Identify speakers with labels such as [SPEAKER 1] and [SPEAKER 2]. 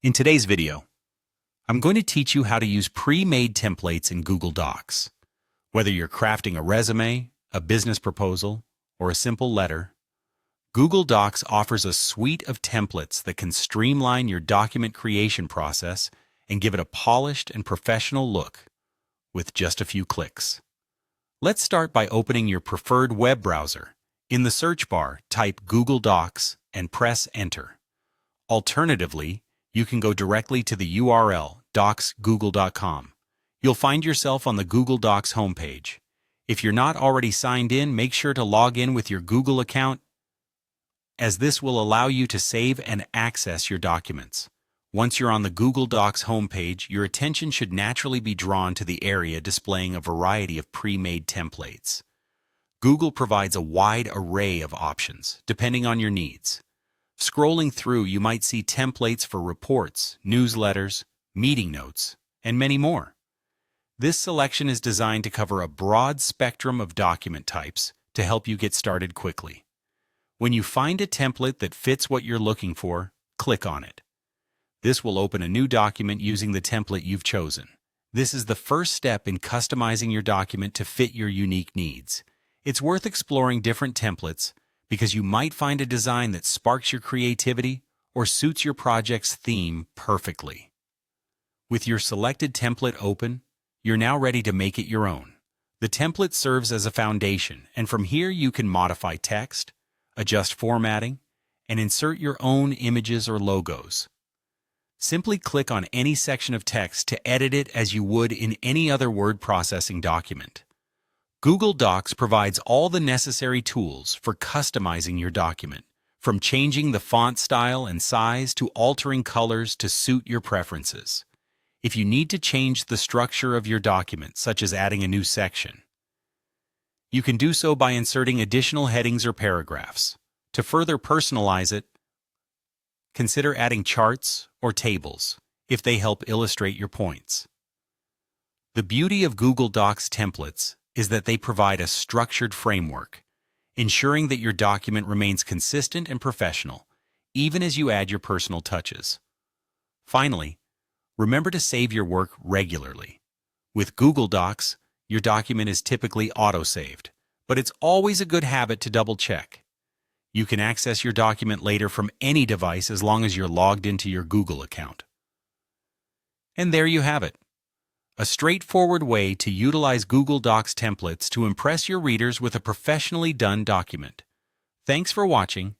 [SPEAKER 1] In today's video, I'm going to teach you how to use pre-made templates in Google Docs. Whether you're crafting a resume, a business proposal, or a simple letter, Google Docs offers a suite of templates that can streamline your document creation process and give it a polished and professional look with just a few clicks. Let's start by opening your preferred web browser. In the search bar, type Google Docs and press Enter. Alternatively, you can go directly to the URL docsgoogle.com. You'll find yourself on the Google Docs homepage. If you're not already signed in, make sure to log in with your Google account, as this will allow you to save and access your documents. Once you're on the Google Docs homepage, your attention should naturally be drawn to the area displaying a variety of pre-made templates. Google provides a wide array of options, depending on your needs. Scrolling through, you might see templates for reports, newsletters, meeting notes, and many more. This selection is designed to cover a broad spectrum of document types to help you get started quickly. When you find a template that fits what you're looking for, click on it. This will open a new document using the template you've chosen. This is the first step in customizing your document to fit your unique needs. It's worth exploring different templates because you might find a design that sparks your creativity or suits your project's theme perfectly. With your selected template open, you're now ready to make it your own. The template serves as a foundation, and from here you can modify text, adjust formatting, and insert your own images or logos. Simply click on any section of text to edit it as you would in any other word processing document. Google Docs provides all the necessary tools for customizing your document, from changing the font style and size to altering colors to suit your preferences. If you need to change the structure of your document, such as adding a new section, you can do so by inserting additional headings or paragraphs. To further personalize it, consider adding charts or tables if they help illustrate your points. The beauty of Google Docs templates is that they provide a structured framework, ensuring that your document remains consistent and professional, even as you add your personal touches. Finally, remember to save your work regularly. With Google Docs, your document is typically auto-saved, but it's always a good habit to double-check. You can access your document later from any device as long as you're logged into your Google account. And there you have it. A straightforward way to utilize Google Docs templates to impress your readers with a professionally done document. Thanks for watching,